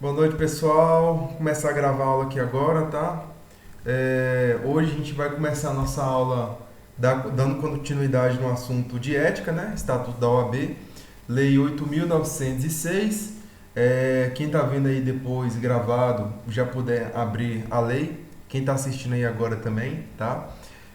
Boa noite, pessoal. Vou começar a gravar a aula aqui agora, tá? Hoje a gente vai começar a nossa aula dando continuidade no assunto de ética, né? Estatuto da OAB, Lei 8.906. Quem está vendo aí depois gravado já puder abrir a lei. Quem está assistindo aí agora também, tá?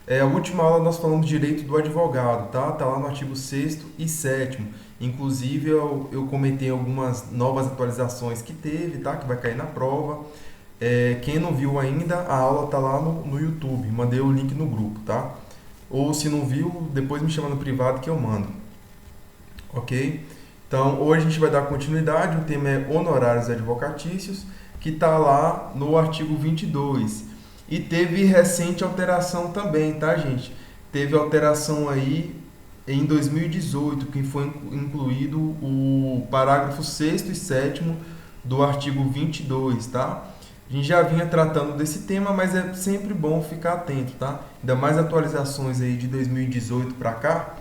A última aula nós falamos de direito do advogado, tá? Tá lá no artigo 6º e 7º. Inclusive eu comentei algumas novas atualizações que teve, tá? Que vai cair na prova. Quem não viu ainda, a aula tá lá no YouTube. Mandei o link no grupo, tá? Ou se não viu, depois me chama no privado que eu mando. Ok? Então hoje a gente vai dar continuidade. O tema é honorários advocatícios, que tá lá no artigo 22. E teve recente alteração também, tá, gente? Teve alteração aí em 2018, que foi incluído o parágrafo 6º e 7º do artigo 22, tá? A gente já vinha tratando desse tema, mas é sempre bom ficar atento, tá? Ainda mais atualizações aí de 2018 para cá,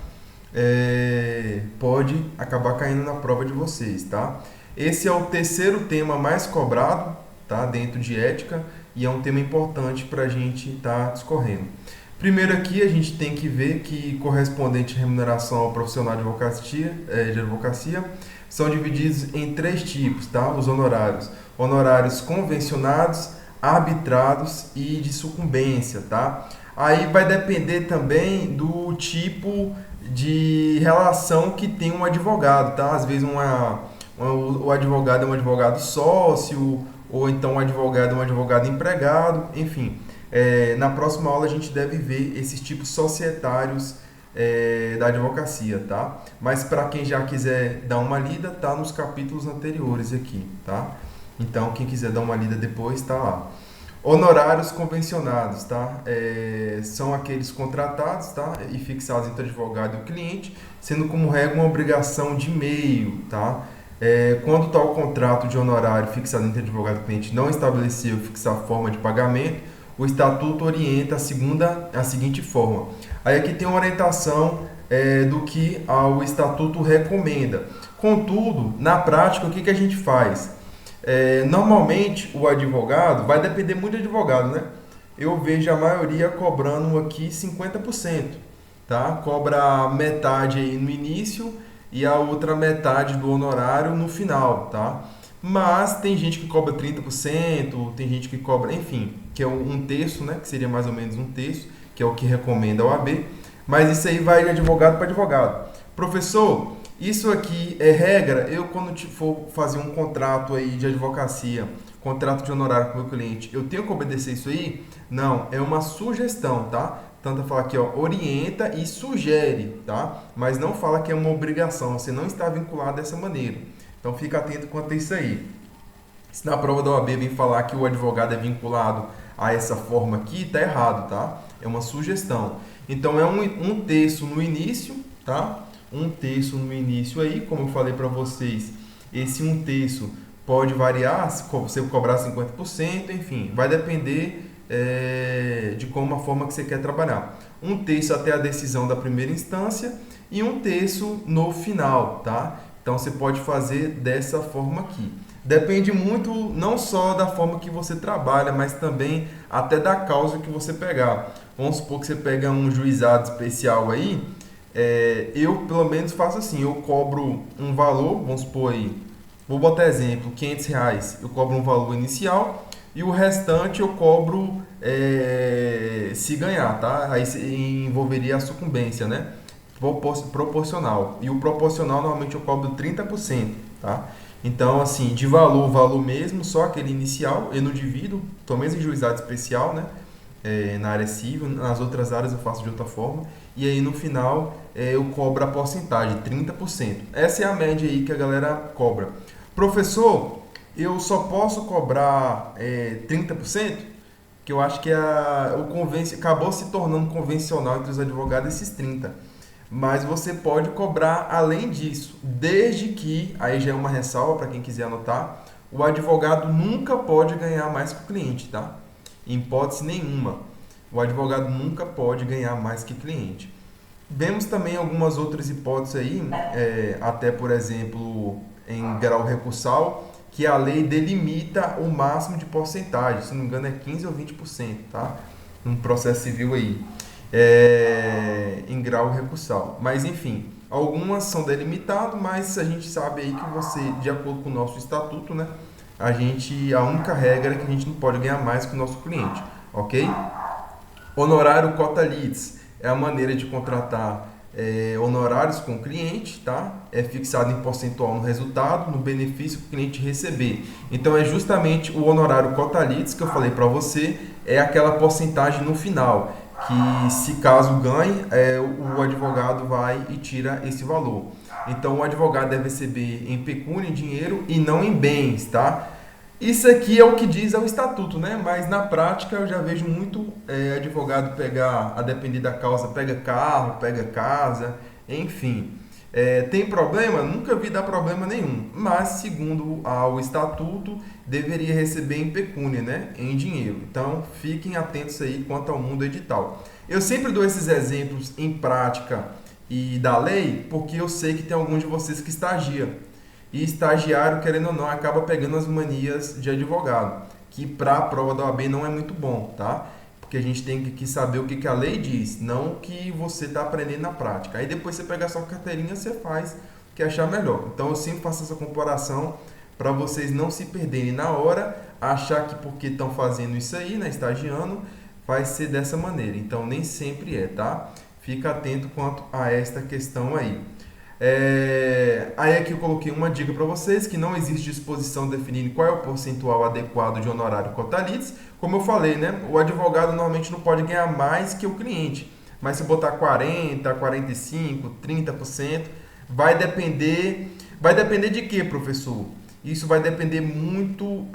pode acabar caindo na prova de vocês, tá? Esse é o terceiro tema mais cobrado, tá? Dentro de ética, e é um tema importante para a gente estar discorrendo. Primeiro aqui a gente tem que ver que correspondente à remuneração ao profissional de advocacia são divididos em três tipos, tá? Os honorários. Honorários convencionados, arbitrados e de sucumbência, tá? Aí vai depender também do tipo de relação que tem um advogado, tá? Às vezes o advogado é um advogado sócio, ou então o advogado é um advogado empregado, enfim. Na próxima aula a gente deve ver esses tipos societários da advocacia, tá? Mas para quem já quiser dar uma lida, tá nos capítulos anteriores aqui, tá? Então quem quiser dar uma lida depois, tá lá. Honorários convencionados, tá? São aqueles contratados, tá? E fixados entre o advogado e o cliente, sendo como regra uma obrigação de meio, tá? Quando tal contrato de honorário fixado entre advogado e cliente não estabeleceu fixar a forma de pagamento, o estatuto orienta a seguinte forma. Aí aqui tem uma orientação do que o estatuto recomenda. Contudo, na prática, o que a gente faz? Normalmente, o advogado, vai depender muito do advogado, né? Eu vejo a maioria cobrando aqui 50%, tá? Cobra metade aí no início e a outra metade do honorário no final, tá? Mas tem gente que cobra 30%, tem gente que cobra, enfim, que é um terço, né? Que seria mais ou menos um terço, que é o que recomenda a OAB. Mas isso aí vai de advogado para advogado. Professor, isso aqui é regra? Eu, quando for fazer um contrato aí de advocacia, contrato de honorário com o meu cliente, eu tenho que obedecer isso aí? Não, é uma sugestão, tá? Tanto fala aqui, ó, orienta e sugere, tá? Mas não fala que é uma obrigação, você não está vinculado dessa maneira. Então fica atento quanto a isso aí. Se na prova da OAB vem falar que o advogado é vinculado a essa forma aqui, tá errado, tá? É uma sugestão. Então é um terço no início, tá? Um terço no início aí, como eu falei para vocês, esse um terço pode variar, se você cobrar 50%, enfim, vai depender de como a forma que você quer trabalhar. Um terço até a decisão da primeira instância e um terço no final, tá? Então você pode fazer dessa forma aqui. Depende muito não só da forma que você trabalha, mas também até da causa que você pegar. Vamos supor que você pega um juizado especial aí, eu pelo menos faço assim, eu cobro um valor, vamos supor aí, vou botar exemplo, R$ 500, eu cobro um valor inicial e o restante eu cobro se ganhar, tá? Aí envolveria a sucumbência, né? Proporcional. E o proporcional normalmente eu cobro 30%, tá? Então, assim, de valor mesmo, só aquele inicial, eu não divido, pelo menos em juizado especial, né? Na área civil, nas outras áreas eu faço de outra forma. E aí no final eu cobro a porcentagem, 30%. Essa é a média aí que a galera cobra. Professor, eu só posso cobrar 30%? Que eu acho que acabou se tornando convencional entre os advogados esses 30%. Mas você pode cobrar além disso, desde que, aí já é uma ressalva para quem quiser anotar, o advogado nunca pode ganhar mais que o cliente, tá? Em hipótese nenhuma. O advogado nunca pode ganhar mais que cliente. Vemos também algumas outras hipóteses aí, até por exemplo em grau recursal, que a lei delimita o máximo de porcentagem, se não me engano é 15 ou 20%, tá? Num processo civil aí, em grau recursal. Mas enfim, algumas são delimitadas, mas a gente sabe aí que você, de acordo com o nosso estatuto, né? A única regra é que a gente não pode ganhar mais que o nosso cliente, ok? Honorário cota litis é a maneira de contratar honorários com o cliente, tá? É fixado em percentual no resultado, no benefício que o cliente receber. Então é justamente o honorário cota litis que eu falei para você, é aquela porcentagem no final, que se caso ganhe, o advogado vai e tira esse valor. Então o advogado deve receber em pecúnia, em dinheiro e não em bens, tá? Isso aqui é o que diz o estatuto, né? Mas na prática eu já vejo muito advogado pegar, a depender da causa, pega carro, pega casa, enfim. Tem problema? Nunca vi dar problema nenhum. Mas segundo o estatuto, deveria receber em pecúnia, né? Em dinheiro. Então fiquem atentos aí quanto ao mundo edital. Eu sempre dou esses exemplos em prática e da lei, porque eu sei que tem alguns de vocês que estagiam. E estagiário, querendo ou não, acaba pegando as manias de advogado, que para a prova da OAB não é muito bom, tá? Porque a gente tem que saber o que a lei diz, não o que você está aprendendo na prática. Aí depois você pega a sua carteirinha, você faz o que achar melhor. Então eu sempre faço essa comparação para vocês não se perderem na hora, achar que porque estão fazendo isso aí, né, estagiando, vai ser dessa maneira. Então nem sempre é, tá? Fica atento quanto a esta questão aí. Aí aqui eu coloquei uma dica para vocês, que não existe disposição definindo qual é o percentual adequado de honorário cota litis. Como eu falei, né, o advogado normalmente não pode ganhar mais que o cliente, mas se botar 40%, 45%, 30%, vai depender de quê, professor? Isso vai depender muito,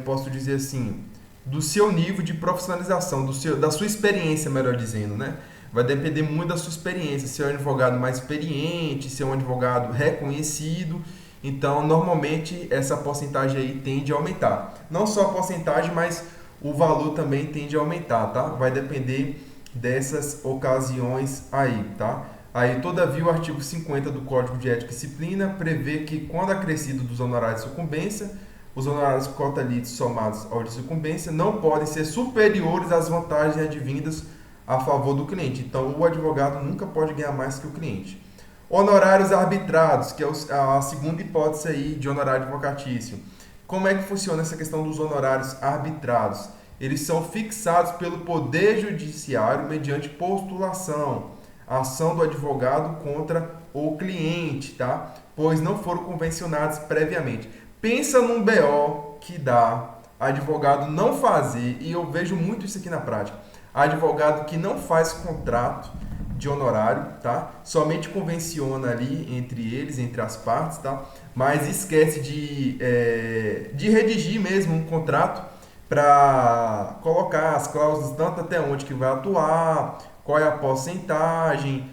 posso dizer assim, do seu nível de profissionalização, da sua experiência, melhor dizendo, né? Vai depender muito da sua experiência, se é um advogado mais experiente, se é um advogado reconhecido. Então, normalmente, essa porcentagem aí tende a aumentar. Não só a porcentagem, mas o valor também tende a aumentar, tá? Vai depender dessas ocasiões aí, tá? Aí, todavia, o artigo 50 do Código de Ética e Disciplina prevê que, quando acrescido dos honorários de sucumbência, os honorários cota litis somados ao de sucumbência não podem ser superiores às vantagens advindas a favor do cliente. Então, o advogado nunca pode ganhar mais que o cliente. Honorários arbitrados, que é a segunda hipótese aí de honorário advocatício. Como é que funciona essa questão dos honorários arbitrados? Eles são fixados pelo Poder Judiciário mediante postulação, ação do advogado contra o cliente, tá? Pois não foram convencionados previamente. Pensa num BO que dá advogado não fazer, e eu vejo muito isso aqui na prática. Advogado que não faz contrato de honorário, tá? Somente convenciona ali entre eles, entre as partes, tá? Mas esquece de redigir mesmo um contrato para colocar as cláusulas, tanto até onde que vai atuar, qual é a porcentagem,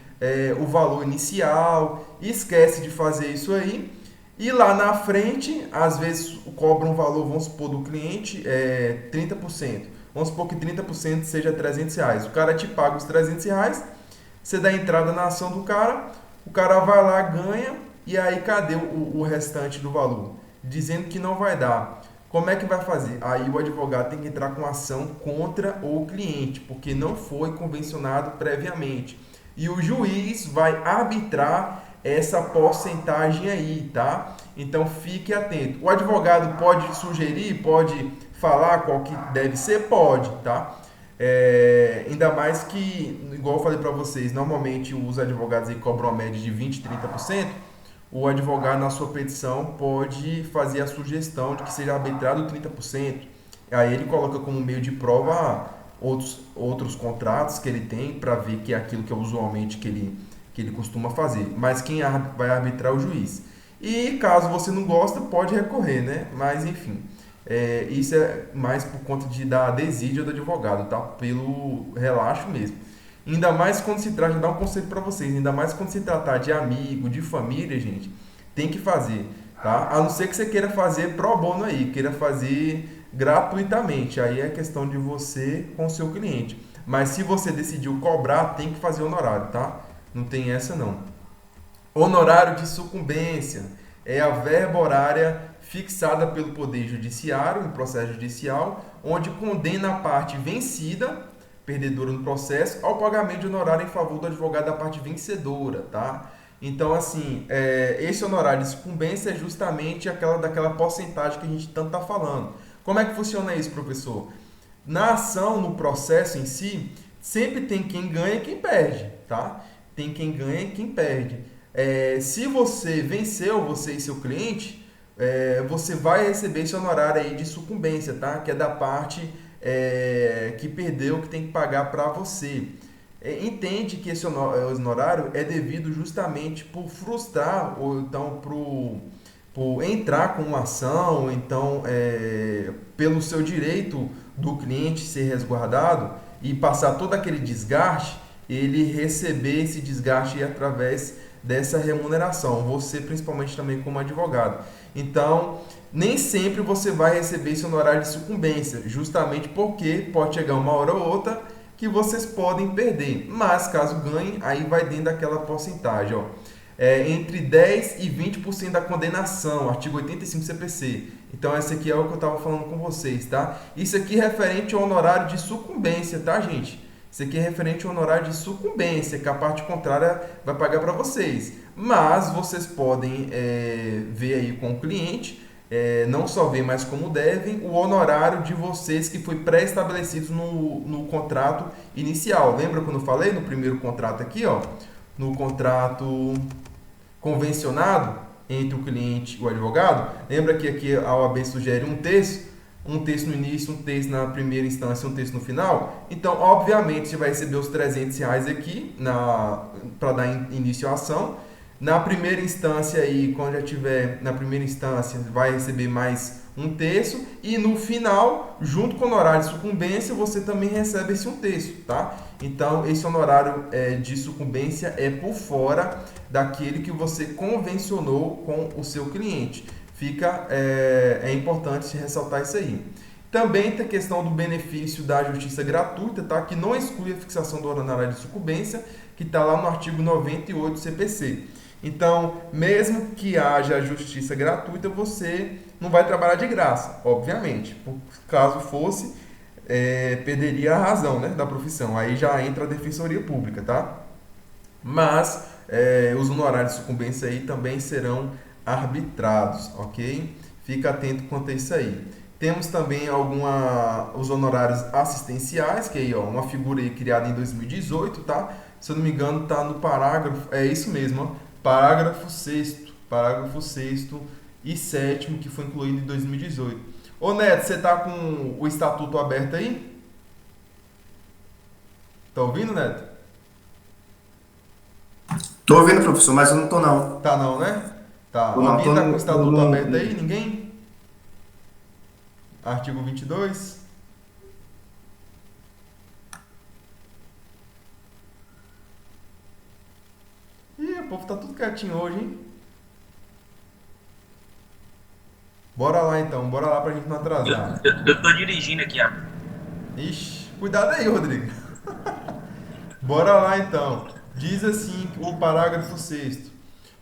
o valor inicial, esquece de fazer isso aí. E lá na frente, às vezes cobra um valor, vamos supor, do cliente, 30%. Vamos supor que 30% seja R$300. O cara te paga os R$300, você dá entrada na ação do cara, o cara vai lá, ganha, e aí cadê o restante do valor? Dizendo que não vai dar. Como é que vai fazer? Aí o advogado tem que entrar com ação contra o cliente, porque não foi convencionado previamente. E o juiz vai arbitrar essa porcentagem aí, tá? Então fique atento. O advogado pode sugerir, pode falar qual que deve ser? Pode, tá? Ainda mais que, igual eu falei para vocês, normalmente os advogados aí cobram uma média de 20%, 30%. O advogado, na sua petição, pode fazer a sugestão de que seja arbitrado 30%. Aí ele coloca como meio de prova outros contratos que ele tem para ver que é aquilo que é usualmente que ele costuma fazer. Mas quem vai arbitrar é o juiz. E caso você não gosta, pode recorrer, né? Mas enfim, isso é mais por conta da desídia do advogado, tá? Pelo relaxo mesmo. Ainda mais quando se trata, dar um conselho para vocês, ainda mais quando se tratar de amigo, de família, gente, tem que fazer, tá? A não ser que você queira fazer pro bono aí, queira fazer gratuitamente, aí é questão de você com o seu cliente. Mas se você decidiu cobrar, tem que fazer honorário, tá? Não tem essa não. Honorário de sucumbência é a verba horária fixada pelo Poder Judiciário, em processo judicial, onde condena a parte vencida, perdedora no processo, ao pagamento de honorário em favor do advogado da parte vencedora, tá? Então, assim, esse honorário de sucumbência é justamente daquela porcentagem que a gente tanto está falando. Como é que funciona isso, professor? Na ação, no processo em si, sempre tem quem ganha e quem perde, tá? Tem quem ganha e quem perde. Se você venceu, você e seu cliente, você vai receber esse honorário aí de sucumbência, tá? Que é da parte que perdeu, que tem que pagar para você. Entende que esse honorário é devido justamente por frustrar ou então por entrar com uma ação, ou então pelo seu direito do cliente ser resguardado e passar todo aquele desgaste, ele receber esse desgaste através dessa remuneração, você principalmente também como advogado. Então, nem sempre você vai receber esse honorário de sucumbência, justamente porque pode chegar uma hora ou outra que vocês podem perder, mas caso ganhem, aí vai dentro daquela porcentagem, ó. Entre 10% e 20% da condenação, artigo 85 CPC. Então, esse aqui é o que eu estava falando com vocês, tá? Isso aqui é referente ao honorário de sucumbência, tá, gente? Isso aqui é referente ao honorário de sucumbência, que a parte contrária vai pagar para vocês. Mas vocês podem ver aí com o cliente, não só ver, mas como devem, o honorário de vocês que foi pré-estabelecido no contrato inicial. Lembra quando eu falei no primeiro contrato aqui, ó? No contrato convencionado entre o cliente e o advogado? Lembra que aqui a OAB sugere um terço no início, um terço na primeira instância, um terço no final? Então, obviamente, você vai receber os R$300 aqui para dar início à ação. Na primeira instância aí, quando já tiver na primeira instância, vai receber mais um terço, e no final, junto com o honorário de sucumbência, você também recebe esse um terço, tá? Então, esse honorário de sucumbência é por fora daquele que você convencionou com o seu cliente. É importante ressaltar isso aí. Também tem a questão do benefício da justiça gratuita, tá? Que não exclui a fixação do honorário de sucumbência, que está lá no artigo 98 do CPC. Então, mesmo que haja justiça gratuita, você não vai trabalhar de graça, obviamente. Caso fosse, perderia a razão, né, da profissão. Aí já entra a defensoria pública, tá? Mas os honorários de sucumbência aí também serão arbitrados, ok? Fica atento quanto a isso aí. Temos também os honorários assistenciais, que aí, ó, uma figura aí criada em 2018, tá? Se eu não me engano, tá no parágrafo, é isso mesmo, ó. Parágrafo 6º e 7º, que foi incluído em 2018. Ô Neto, você tá com o estatuto aberto aí? Tá ouvindo, Neto? Tô ouvindo, professor, mas eu não tô não. Tá não, né? Tá. Tô não, Alguém tô tá com o no, tô estatuto aberto no- aí? Ninguém? Artigo 22. Ih, o povo tá tudo quietinho hoje, hein? Bora lá então, bora lá pra gente não Eu, atrasar. eu tô dirigindo aqui, Ixi, cuidado aí, Rodrigo. Bora lá então. Diz assim o parágrafo 6º.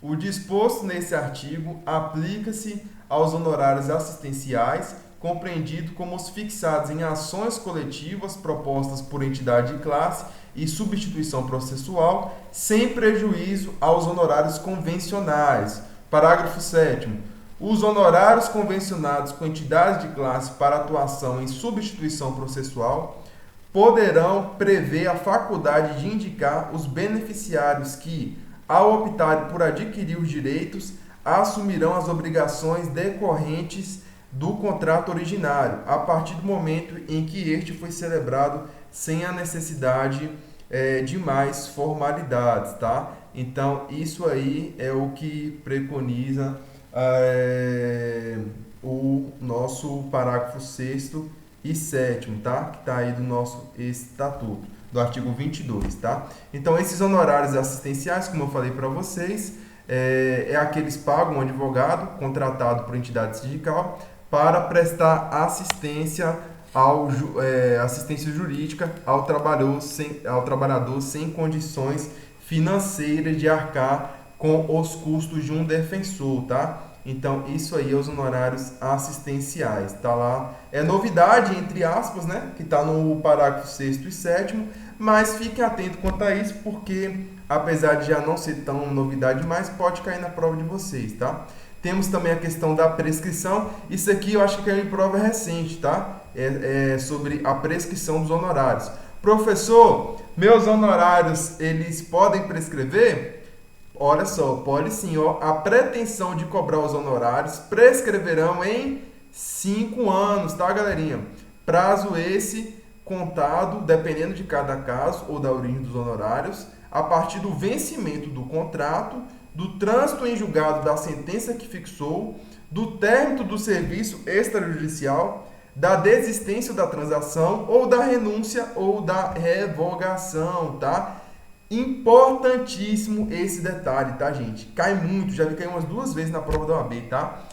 O disposto nesse artigo aplica-se aos honorários assistenciais, compreendido como os fixados em ações coletivas propostas por entidade de classe e substituição processual, sem prejuízo aos honorários convencionais. Parágrafo 7º. Os honorários convencionados com entidades de classe para atuação em substituição processual poderão prever a faculdade de indicar os beneficiários que, ao optarem por adquirir os direitos, assumirão as obrigações decorrentes do contrato originário, a partir do momento em que este foi celebrado sem a necessidade de mais formalidades, tá? Então, isso aí é o que preconiza o nosso parágrafo 6º e 7º, tá? Que está aí do nosso estatuto, do artigo 22, tá? Então, esses honorários assistenciais, como eu falei para vocês, aqueles pagam um advogado contratado por entidade sindical para prestar assistência assistência jurídica ao trabalhador sem condições financeiras de arcar com os custos de um defensor, tá? Então, isso aí é os honorários assistenciais, tá lá. É novidade, entre aspas, né, que está no parágrafo 6º e 7º, mas fiquem atentos quanto a isso, porque apesar de já não ser tão novidade mais, pode cair na prova de vocês, tá? Temos também a questão da prescrição. Isso aqui eu acho que é em prova recente, tá? É sobre a prescrição dos honorários. Professor, meus honorários, eles podem prescrever? Olha só, pode sim, ó. A pretensão de cobrar os honorários prescreverão em 5 anos, tá, galerinha? Prazo esse contado, dependendo de cada caso ou da origem dos honorários, a partir do vencimento do contrato, do trânsito em julgado da sentença que fixou, do término do serviço extrajudicial, da desistência da transação ou da renúncia ou da revogação, tá? Importantíssimo esse detalhe, tá, gente? Cai muito, já vi cair umas 2 vezes na prova da OAB, tá?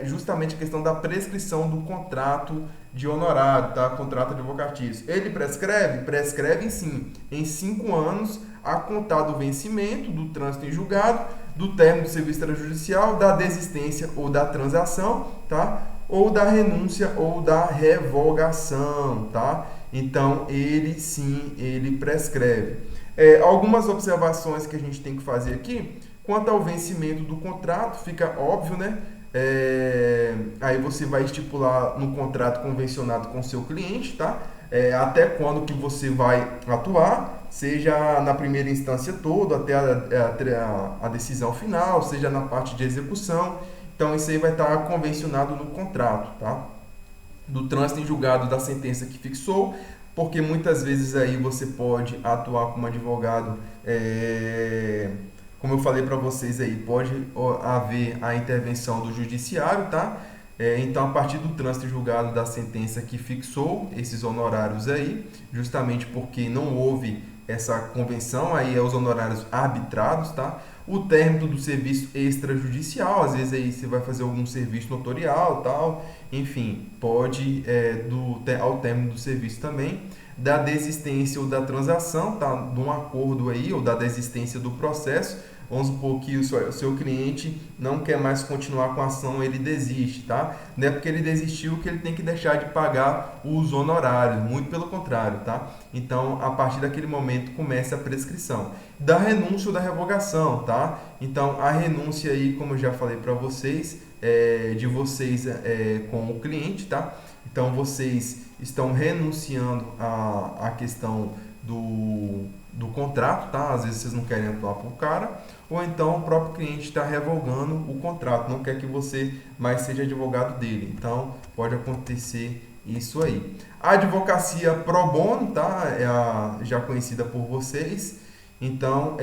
Justamente a questão da prescrição do contrato de honorário, tá? Contrato advocatício. Ele prescreve? Prescreve sim, em 5 anos, a contar do vencimento, do trânsito em julgado, do término do serviço extrajudicial, da desistência ou da transação, tá? Ou da renúncia ou da revogação, tá? Então, ele sim, ele prescreve. Algumas observações que a gente tem que fazer aqui, quanto ao vencimento do contrato, fica óbvio, né? Aí você vai estipular no contrato convencionado com o seu cliente, tá? Até quando que você vai atuar, seja na primeira instância toda, até a decisão final, seja na parte de execução. Então, isso aí vai estar convencionado no contrato, tá? Do trânsito em julgado da sentença que fixou, porque muitas vezes aí você pode atuar como advogado, como eu falei para vocês aí, pode haver a intervenção do judiciário, tá? Então, a partir do trânsito em julgado da sentença que fixou esses honorários aí, justamente porque não houve essa convenção, aí é os honorários arbitrados, tá? O término do serviço extrajudicial, às vezes aí você vai fazer algum serviço notorial, tal, enfim, pode ao término do serviço também, da desistência ou da transação, tá? De um acordo aí, ou da desistência do processo. Vamos supor que o seu cliente não quer mais continuar com a ação, ele desiste, tá? Não é porque ele desistiu que ele tem que deixar de pagar os honorários, muito pelo contrário, tá? Então, a partir daquele momento começa a prescrição. Da renúncia ou da revogação, tá? Então, a renúncia aí, como eu já falei para vocês, de vocês com o cliente, tá? Então, vocês estão renunciando à questão do contrato, tá? Às vezes vocês não querem atuar por cara, ou então o próprio cliente está revogando o contrato, não quer que você mais seja advogado dele. Então, pode acontecer isso aí. A advocacia pro bono, tá? Já conhecida por vocês. Então,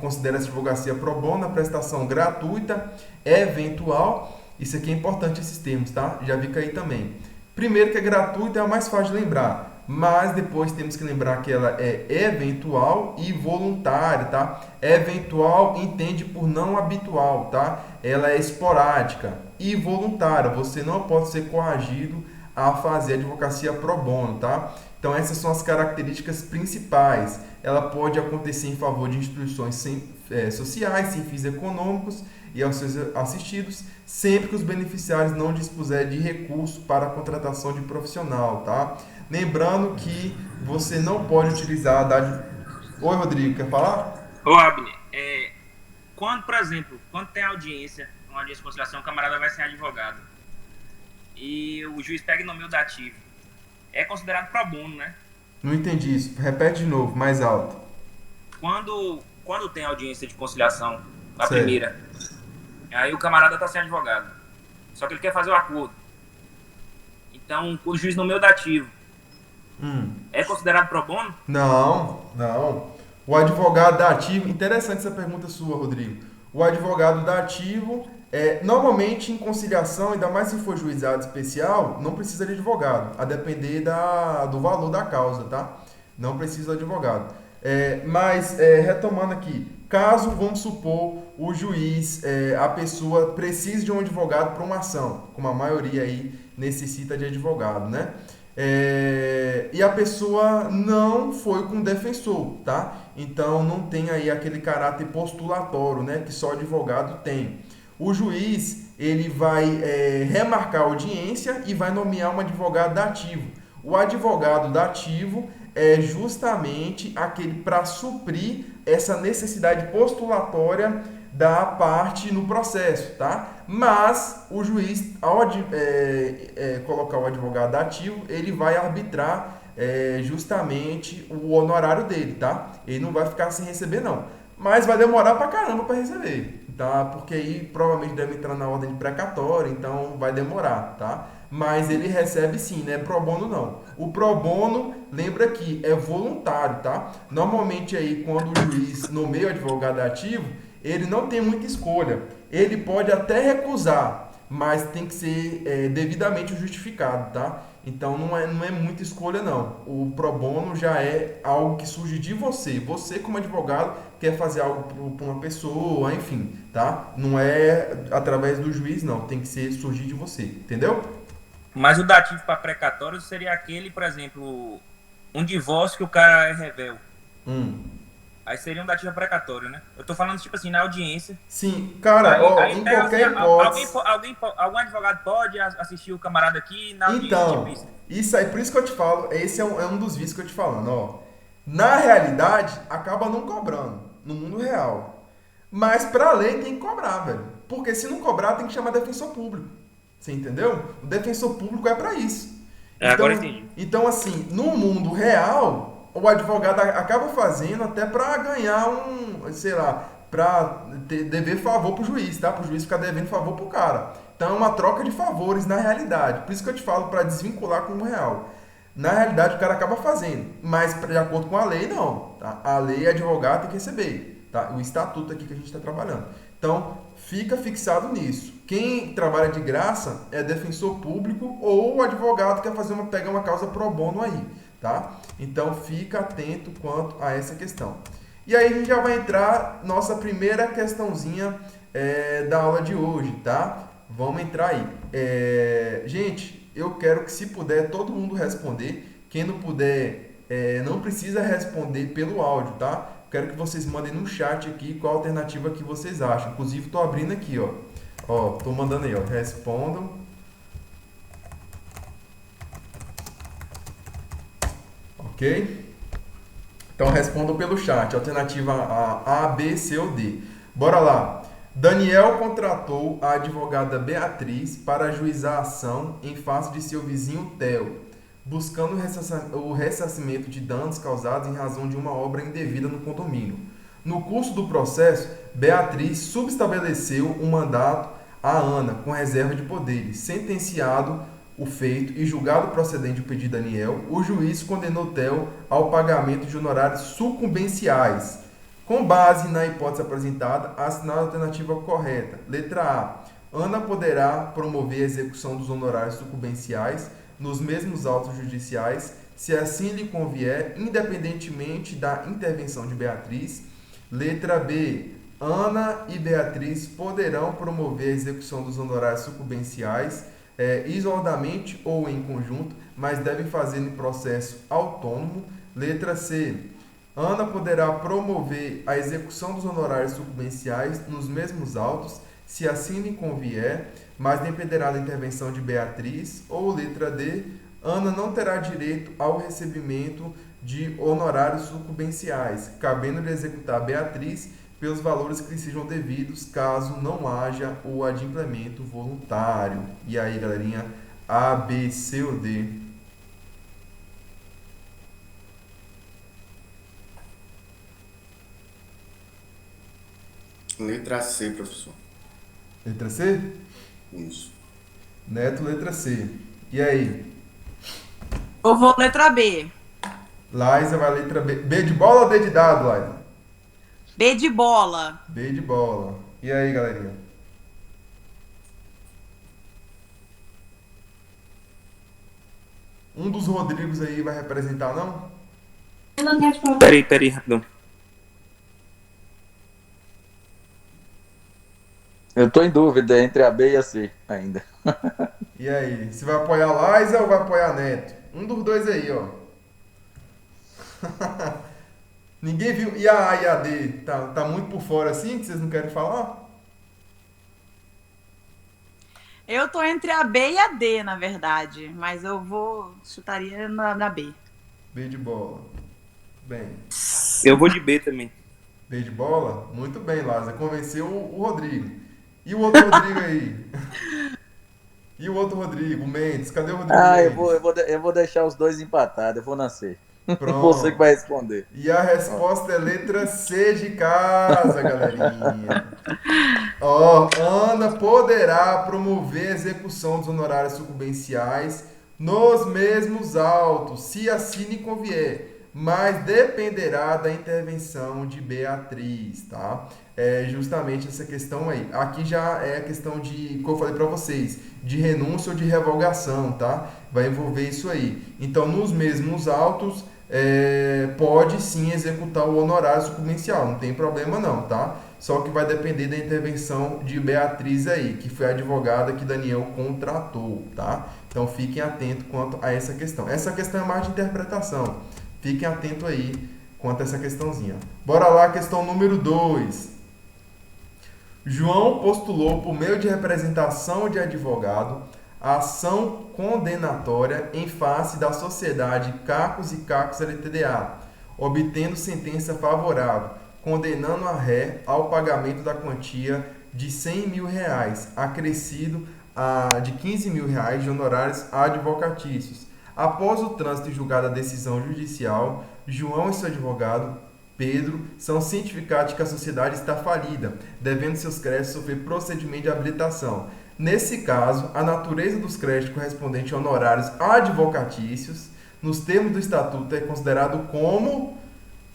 considera-se advocacia pro bono a prestação gratuita, eventual. Isso aqui é importante, esses termos, tá? Já vi cair também. Primeiro que é gratuita, é a mais fácil de lembrar. Mas depois temos que lembrar que ela é eventual e voluntária, tá? Eventual entende por não habitual, tá? Ela é esporádica e voluntária. Você não pode ser coagido a fazer advocacia pro bono, tá? Então essas são as características principais. Ela pode acontecer em favor de instituições sociais, sem fins econômicos e aos seus assistidos, sempre que os beneficiários não dispuserem de recurso para a contratação de profissional, tá? Lembrando que você não pode utilizar a dádiva... Oi, Rodrigo, quer falar? Ô, Abner, quando, por exemplo, quando tem audiência, uma audiência de conciliação, o camarada vai ser advogado e o juiz pega e nomeia o dativo, é considerado pro bono, né? Não entendi isso. Repete de novo, mais alto. Quando tem audiência de conciliação, a primeira, aí o camarada tá sem advogado, só que ele quer fazer o acordo. Então, o juiz nomeia o dativo. É considerado pro bono? Não. O advogado dativo... Interessante essa pergunta sua, Rodrigo. O advogado dativo, normalmente em conciliação, ainda mais se for juizado especial, não precisa de advogado, a depender do valor da causa, tá? Não precisa de advogado. Mas, retomando aqui, caso, vamos supor, o juiz, a pessoa precise de um advogado para uma ação, como a maioria aí necessita de advogado, né? E a pessoa não foi com defensor, tá? Então não tem aí aquele caráter postulatório, né, que só advogado tem. O juiz ele vai remarcar a audiência e vai nomear um advogado dativo. O advogado dativo é justamente aquele para suprir essa necessidade postulatória da parte no processo, tá? Mas o juiz, ao colocar o advogado ativo, ele vai arbitrar justamente o honorário dele, tá? Ele não vai ficar sem receber, não. Mas vai demorar pra caramba para receber, tá? Porque aí provavelmente deve entrar na ordem de precatória, então vai demorar, tá? Mas ele recebe sim, não é pro bono não. O pro bono, lembra que é voluntário, tá? Normalmente aí quando o juiz nomeia o advogado ativo, ele não tem muita escolha. Ele pode até recusar, mas tem que ser devidamente justificado, tá? Então não é muita escolha não. O pro bono já é algo que surge de você. Você como advogado quer fazer algo para uma pessoa, enfim, tá? Não é através do juiz não, tem que surgir de você, entendeu? Mas o dativo para precatório seria aquele, por exemplo, um divórcio que o cara é réu. Aí seria um dativo precatório, né? Eu tô falando, tipo assim, na audiência. Sim, cara, Aí em pega qualquer assim, hipótese. algum advogado pode assistir o camarada aqui na audiência, tipo Então, isso. isso aí, por isso que eu te falo, esse é um dos vícios que eu te falando, ó. Na realidade, acaba não cobrando, no mundo real. Mas pra lei tem que cobrar, velho. Porque se não cobrar, tem que chamar defensor público. Você entendeu? O defensor público é pra isso. Agora Então, entendi. então assim, no mundo real, o advogado acaba fazendo até pra ganhar sei lá, pra dever favor pro juiz, tá? Pro juiz ficar devendo favor pro cara. Então é uma troca de favores na realidade. Por isso que eu te falo pra desvincular com o real. Na realidade, o cara acaba fazendo, mas de acordo com a lei, não. Tá? A lei, advogado tem que receber. Tá? O estatuto aqui que a gente está trabalhando. Então, fica fixado nisso. Quem trabalha de graça é defensor público ou o advogado que quer pegar uma causa pro bono aí. Tá? Então, fica atento quanto a essa questão. E aí, a gente já vai entrar nossa primeira questãozinha da aula de hoje. Tá? Vamos entrar aí. Gente, eu quero que, se puder, todo mundo responder. Quem não puder, não precisa responder pelo áudio, tá? Quero que vocês mandem no chat aqui qual a alternativa que vocês acham. Inclusive, estou abrindo aqui, ó. Ó, tô mandando aí, ó. Respondam. Ok? Então, respondam pelo chat. Alternativa A, B, C ou D. Bora lá. Daniel contratou a advogada Beatriz para ajuizar a ação em face de seu vizinho Theo, buscando o ressarcimento de danos causados em razão de uma obra indevida no condomínio. No curso do processo, Beatriz subestabeleceu o mandato a Ana com reserva de poderes. Sentenciado o feito e julgado procedente o pedido de Daniel, o juiz condenou Theo ao pagamento de honorários sucumbenciais. Com base na hipótese apresentada, assinar a alternativa correta. Letra A. Ana poderá promover a execução dos honorários sucumbenciais nos mesmos autos judiciais, se assim lhe convier, independentemente da intervenção de Beatriz. Letra B. Ana e Beatriz poderão promover a execução dos honorários sucumbenciais isoladamente ou em conjunto, mas devem fazer em processo autônomo. Letra C. Ana poderá promover a execução dos honorários sucumbenciais nos mesmos autos, se assim lhe convier, mas dependerá da intervenção de Beatriz. Ou letra D. Ana não terá direito ao recebimento de honorários sucumbenciais, cabendo-lhe executar Beatriz pelos valores que lhe sejam devidos, caso não haja o adimplemento voluntário. E aí, galerinha, A, B, C ou D? Letra C, professor. Letra C? Isso. Neto, letra C. E aí? Eu vou letra B. Laísa vai letra B. B de bola ou D de dado, Laísa? B de bola. B de bola. E aí, galerinha? Um dos Rodrigos aí vai representar, não? Peraí, rapidão. Eu tô em dúvida entre a B e a C ainda. E aí? Você vai apoiar a Laísa ou vai apoiar a Neto? Um dos dois aí, ó. Ninguém viu. E a A e a D? Tá muito por fora assim que vocês não querem falar? Eu tô entre a B e a D, na verdade. Mas chutaria na B. B de bola. Bem, Eu vou de B também. B de bola? Muito bem, Lázaro. Convenceu o Rodrigo. E o outro Rodrigo aí? E o outro Rodrigo, o Mendes? Cadê o Rodrigo Ah, Mendes? eu vou deixar os dois empatados, eu vou nascer. Você que Pronto. vai responder. E a resposta é letra C de casa, galerinha. Ó, Ana poderá promover a execução dos honorários sucumbenciais nos mesmos autos, se assim lhe convier, mas dependerá da intervenção de Beatriz, tá? É justamente essa questão aí. Aqui já é a questão de, como eu falei para vocês, de renúncia ou de revogação, tá? Vai envolver isso aí. Então, nos mesmos autos, pode sim executar o honorário sucumbencial, não tem problema não, tá? Só que vai depender da intervenção de Beatriz aí, que foi a advogada que Daniel contratou, tá? Então fiquem atentos quanto a essa questão. Essa questão é mais de interpretação. Fiquem atentos aí quanto a essa questãozinha. Bora lá, questão número 2. João postulou por meio de representação de advogado ação condenatória em face da sociedade Cacos e Cacos LTDA, obtendo sentença favorável, condenando a ré ao pagamento da quantia de R$ 100.000, acrescido de R$ 15.000 de honorários advocatícios. Após o trânsito e julgada a decisão judicial, João e seu advogado, Pedro, são cientificados de que a sociedade está falida, devendo seus créditos sofrer procedimento de habilitação. Nesse caso, a natureza dos créditos correspondentes a honorários advocatícios, nos termos do Estatuto, é considerado como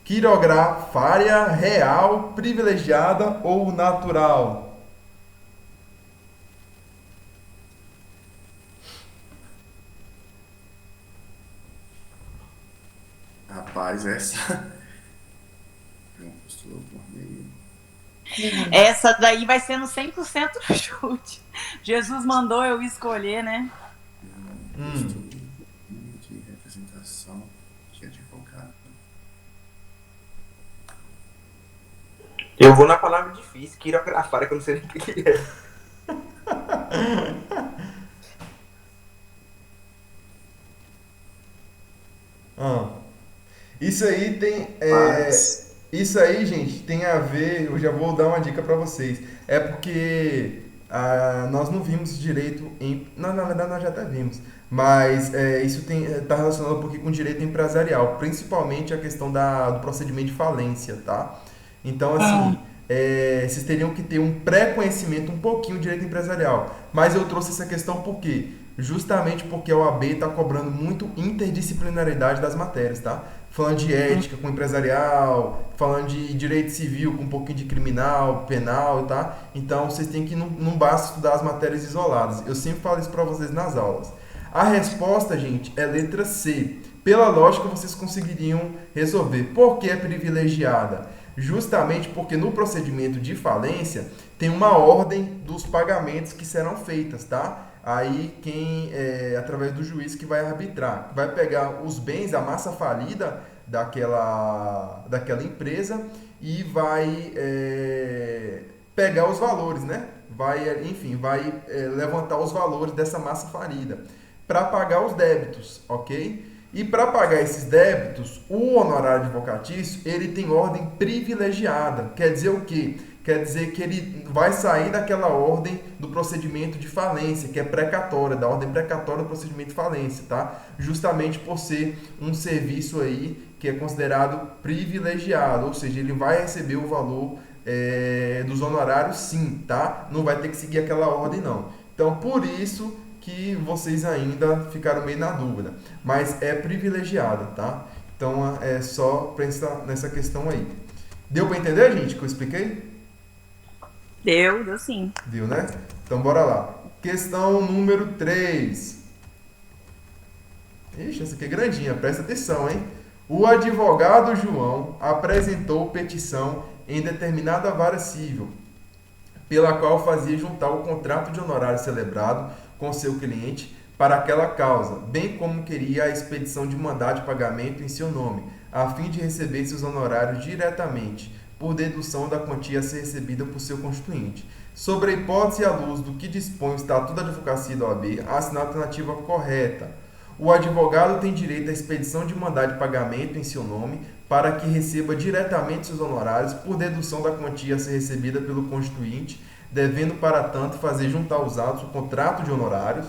quirografária real, privilegiada ou natural. Rapaz, essa. João postulou por meio. Essa daí vai ser no 100% do chute. Jesus mandou eu escolher, né? Postulou por meio de representação de advogado. Eu vou na palavra difícil, quirografária, que eu não sei nem o que é. Isso aí tem. Mas, Isso aí, gente, tem a ver. Eu já vou dar uma dica para vocês. É porque nós não vimos direito em. Não, na verdade, nós já até vimos. Mas isso está relacionado um pouquinho com direito empresarial, principalmente a questão do procedimento de falência, tá? Então, assim, vocês teriam que ter um pré-conhecimento um pouquinho de direito empresarial. Mas eu trouxe essa questão por quê? Justamente porque a OAB está cobrando muito interdisciplinaridade das matérias, tá? Falando de ética com empresarial, falando de direito civil com um pouquinho de criminal, penal, tá? Então, vocês têm que, não basta estudar as matérias isoladas. Eu sempre falo isso para vocês nas aulas. A resposta, gente, é letra C. Pela lógica, vocês conseguiriam resolver. Por que é privilegiada? Justamente porque no procedimento de falência tem uma ordem dos pagamentos que serão feitas, tá? Aí através do juiz que vai arbitrar, vai pegar os bens, a massa falida daquela empresa e vai pegar os valores, né? Vai levantar os valores dessa massa falida para pagar os débitos, ok? E para pagar esses débitos, o honorário advocatício, ele tem ordem privilegiada. Quer dizer o quê? Quer dizer que ele vai sair daquela ordem do procedimento de falência, que é precatória, da ordem precatória do procedimento de falência, tá? Justamente por ser um serviço aí que é considerado privilegiado, ou seja, ele vai receber o valor dos honorários sim, tá? Não vai ter que seguir aquela ordem não. Então, por isso que vocês ainda ficaram meio na dúvida, mas é privilegiada, tá? Então é só pensar nessa questão aí. Deu para entender, gente, que eu expliquei? Deu sim. Deu, né? Então bora lá. Questão número 3. Ixi, essa aqui é grandinha, presta atenção, hein? O advogado João apresentou petição em determinada vara civil, pela qual fazia juntar o contrato de honorário celebrado com seu cliente para aquela causa, bem como queria a expedição de mandado de pagamento em seu nome, a fim de receber seus honorários diretamente, por dedução da quantia a ser recebida por seu constituinte. Sobre a hipótese e à luz do que dispõe o Estatuto da Advocacia da OAB, assinar a alternativa correta. O advogado tem direito à expedição de mandado de pagamento em seu nome para que receba diretamente seus honorários por dedução da quantia a ser recebida pelo constituinte, devendo, para tanto, fazer juntar aos atos o contrato de honorários.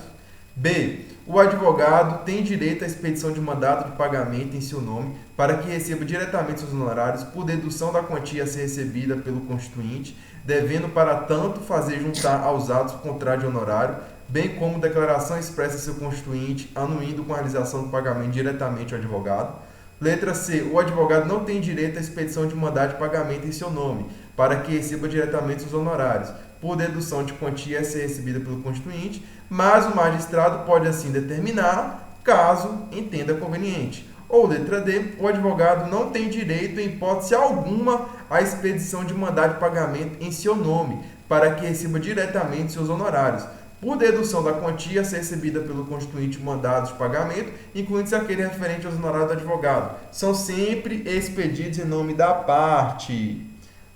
B. O advogado tem direito à expedição de mandado de pagamento em seu nome para que receba diretamente seus honorários por dedução da quantia a ser recebida pelo constituinte, devendo, para tanto, fazer juntar aos atos o contrato de honorário, bem como declaração expressa a seu constituinte, anuindo com a realização do pagamento diretamente ao advogado. Letra C. O advogado não tem direito à expedição de mandado de pagamento em seu nome, para que receba diretamente seus honorários, por dedução de quantia a ser recebida pelo constituinte, mas o magistrado pode assim determinar, caso entenda conveniente. Ou letra D. O advogado não tem direito, em hipótese alguma, à expedição de mandado de pagamento em seu nome, para que receba diretamente seus honorários, por dedução da quantia a ser recebida pelo constituinte mandados de pagamento, incluindo-se aquele referente aos honorários do advogado. São sempre expedidos em nome da parte.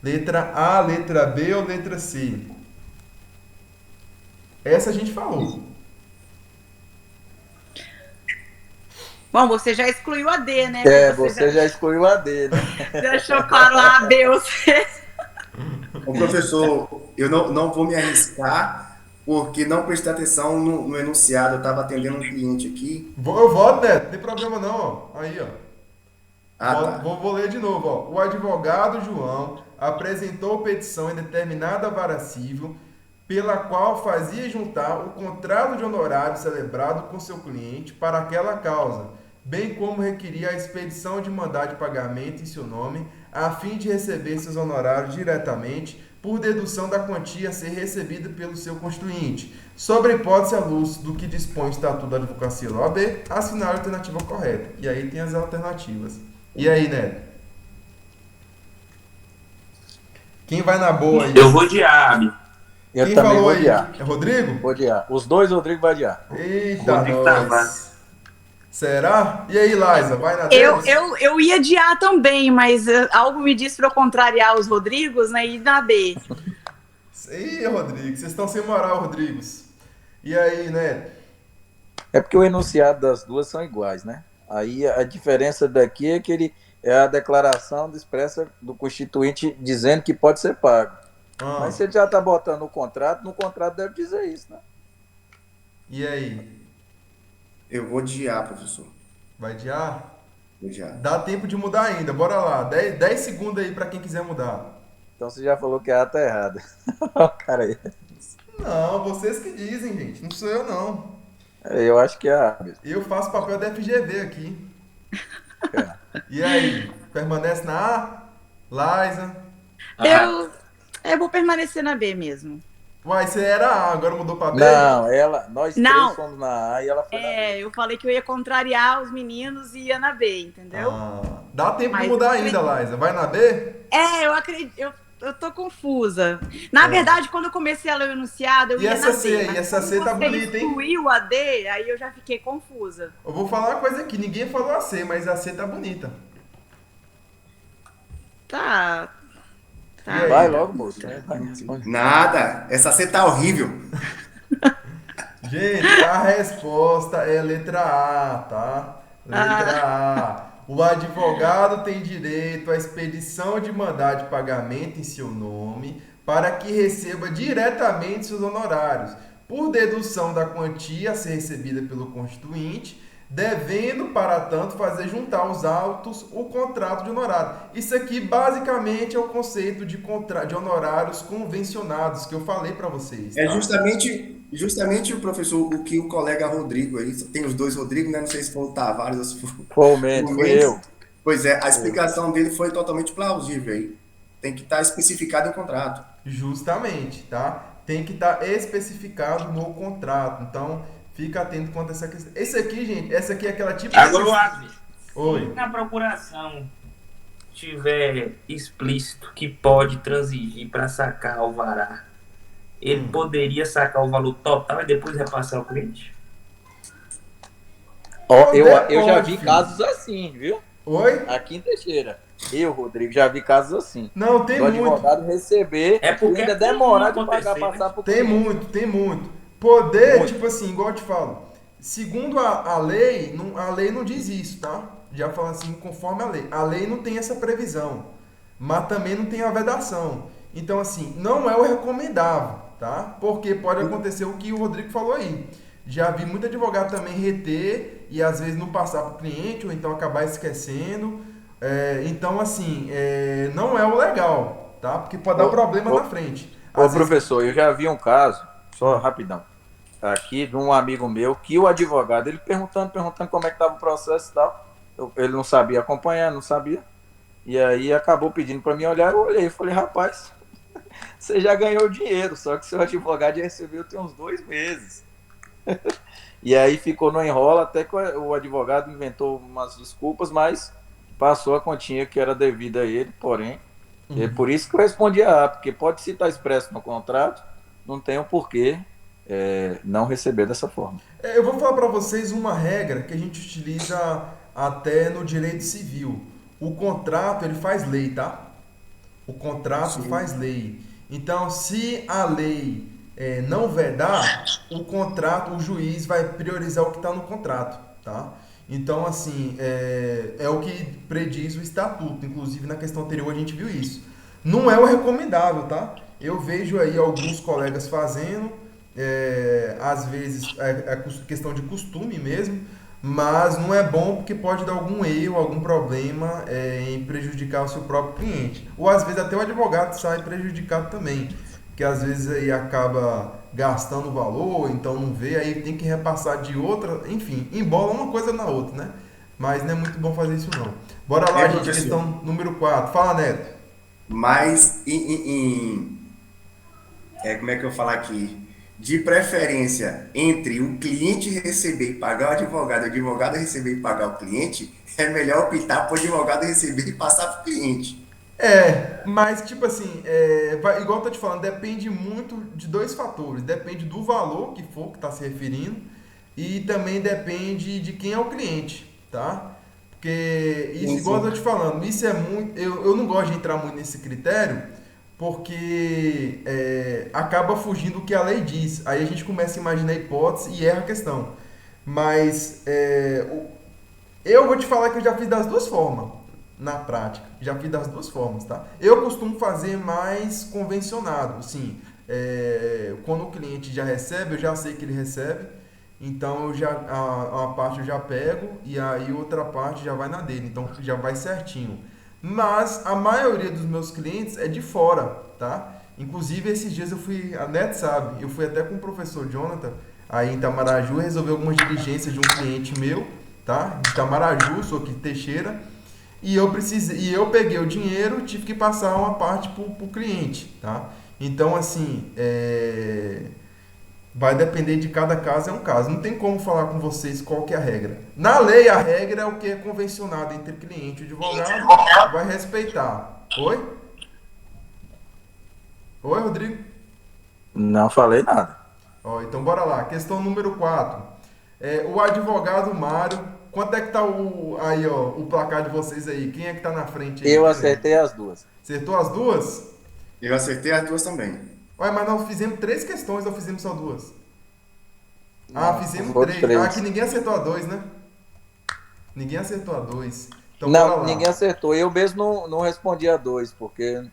Letra A, letra B ou letra C? Essa a gente falou. Bom, você já excluiu a D, né? Você já excluiu a D, né? Deixou claro A, B ou C. Ô, professor, eu não vou me arriscar, porque não prestei atenção no enunciado. Eu estava atendendo um cliente aqui. Eu voto, Neto, não tem problema não. Ó. Aí, ó. Tá. Vou ler de novo. Ó. O advogado João apresentou petição em determinada vara civil, pela qual fazia juntar o contrato de honorário celebrado com seu cliente para aquela causa, bem como requeria a expedição de mandado de pagamento em seu nome, a fim de receber seus honorários diretamente, por dedução da quantia a ser recebida pelo seu constituinte. Sobre a hipótese à luz do que dispõe o Estatuto da Advocacia da OAB, assinar a alternativa correta. E aí tem as alternativas. E aí, Neto? Quem vai na boa aí? Eu vou de A. Eu Quem também falou vou aí? odiar. É Rodrigo? Vou odiar. Os dois, Rodrigo vai odiar. Eita, Rodrigo nós. Tavares. Será? E aí, Liza, vai na Eu, deles? eu ia de A também, mas algo me disse para eu contrariar os Rodrigos, né? E na B. Ih, Rodrigo, vocês estão sem moral, Rodrigos. E aí, Neto? É porque o enunciado das duas são iguais, né? Aí a diferença daqui é que ele é a declaração expressa do constituinte dizendo que pode ser pago. Mas se ele já está botando no contrato deve dizer isso, né? E aí? Eu vou de A, professor. Vai de A? Vou de A. Dá tempo de mudar ainda, bora lá. 10 segundos aí pra quem quiser mudar. Então você já falou que a A tá errada. Cara aí. Não, vocês que dizem, gente. Não sou eu, não. Eu acho que é a A mesmo. Eu faço papel da FGV aqui. E aí? Permanece na A? Liza? Eu vou permanecer na B mesmo. Uai, você era A, agora mudou pra B? Não, nós Não. três fomos na A e ela foi na B. Eu falei que eu ia contrariar os meninos e ia na B, entendeu? Dá tempo de Mas mudar eu ainda, acredito. Liza. Vai na B? Eu acredito. Eu tô confusa. Na verdade, quando eu comecei a ler o enunciado, eu E ia essa na C B. aí? Mas Essa quando C tá você bonita, hein? excluiu a D, aí eu já fiquei confusa. Eu vou falar uma coisa aqui. Ninguém falou a C, mas a C tá bonita. Tá. E aí? Vai logo, moço. Vai, responde. Nada. Essa C tá horrível. Gente, a resposta é letra A, tá? Letra A. O advogado tem direito à expedição de mandado de pagamento em seu nome para que receba diretamente seus honorários, por dedução da quantia a ser recebida pelo constituinte, devendo, para tanto, fazer juntar aos autos o contrato de honorário. Isso aqui, basicamente, é o conceito de honorários convencionados que eu falei para vocês. Tá? É justamente o professor, o que o colega Rodrigo aí, tem os dois Rodrigo, né? Não sei se foi o Tavares ou se foi Foi o Mendes, fui eu. Pois é, a explicação dele foi totalmente plausível aí. Tem que estar especificado em contrato. Justamente, tá? Tem que estar especificado no contrato. Então, fica atento quanto a essa questão. Esse aqui, gente, essa aqui é aquela tipo Agora o Agnes. Oi. Se na procuração tiver explícito que pode transigir para sacar alvará, ele poderia sacar o valor total e depois repassar ao cliente? Ó, eu já Pode, vi filho. casos assim, viu? Oi? Aqui em Teixeira. Rodrigo, já vi casos assim. Não, tem do muito. advogado receber É porque e ainda é comum demorar de acontecer, pagar, né? passar por Tem cliente. muito, tem muito. Poder, Muito. tipo assim, igual eu te falo, segundo a lei, a lei não diz isso, tá? Já falando assim, conforme a lei. A lei não tem essa previsão, mas também não tem a vedação. Então, assim, não é o recomendável, tá? Porque pode acontecer o que o Rodrigo falou aí. Já vi muito advogado também reter e às vezes não passar para o cliente ou então acabar esquecendo. Então, assim, não é o legal, tá? Porque pode dar problema na frente. Ô, Às vezes, professor, eu já vi um caso, só rapidão, aqui de um amigo meu, que o advogado, ele perguntando como é que estava o processo e tal, ele não sabia acompanhar, não sabia, e aí acabou pedindo para mim olhar, eu olhei e falei, rapaz, você já ganhou dinheiro, só que seu advogado já recebeu tem uns 2 meses. E aí ficou no enrola, até que o advogado inventou umas desculpas, mas passou a continha que era devida a ele, porém, é por isso que eu respondi porque pode se estar expresso no contrato, não tem o porquê não receber dessa forma. eu vou falar para vocês uma regra que a gente utiliza até no direito civil. O contrato, ele faz lei, tá? O contrato faz lei. Então, se a lei não vedar, o contrato, o juiz vai priorizar o que está no contrato, tá? Então, assim, é o que prediz o estatuto. Inclusive, na questão anterior, a gente viu isso. Não é o recomendável, tá? Eu vejo aí alguns colegas fazendo, às vezes é questão de costume mesmo, mas não é bom porque pode dar algum erro, algum problema em prejudicar o seu próprio cliente. Ou às vezes até o advogado sai prejudicado também, que às vezes aí acaba gastando valor, então não vê, aí tem que repassar de outra, enfim, embola uma coisa na outra, né? Mas não é muito bom fazer isso não. Bora lá, gente, professor. questão número 4. Fala, Neto. Mas como é que eu falo aqui? De preferência entre o cliente receber e pagar o advogado receber e pagar o cliente, é melhor optar por o advogado receber e passar para o cliente. Mas tipo assim, igual eu tô te falando, depende muito de 2 fatores. Depende do valor que for que está se referindo e também depende de quem é o cliente, tá? Porque isso, igual eu tô te falando, isso é muito. Eu não gosto de entrar muito nesse critério porque acaba fugindo do que a lei diz. Aí a gente começa a imaginar hipótese e erra a questão. Mas eu vou te falar que eu já fiz das 2 formas na prática. Já fiz das 2 formas, tá? Eu costumo fazer mais convencionado, assim, quando o cliente já recebe, eu já sei que ele recebe, então uma parte eu já pego e aí outra parte já vai na dele, então já vai certinho. Mas a maioria dos meus clientes é de fora, tá? Inclusive esses dias a Net sabe, eu fui até com o professor Jonathan aí em Itamaraju resolver algumas diligências de um cliente meu, tá? De Itamaraju, sou aqui de Teixeira. E eu peguei o dinheiro, tive que passar uma parte para o cliente, tá? Então, assim, vai depender de cada caso, é um caso. Não tem como falar com vocês qual que é a regra. Na lei, a regra é o que é convencionado entre cliente e advogado, vai respeitar. Oi? Oi, Rodrigo? Não falei nada. Então, bora lá. Questão número 4. O advogado Mário... Quanto é que tá o placar de vocês aí? Quem é que tá na frente aí? Eu acertei as 2. Acertou as 2? Eu acertei as 2 também. Ué, mas nós fizemos 3 questões ou fizemos só 2? Fizemos foram 3. três. Aqui ninguém acertou a 2, né? Ninguém acertou a 2. Então, Não, bora lá. ninguém acertou. Eu mesmo não respondi a 2, porque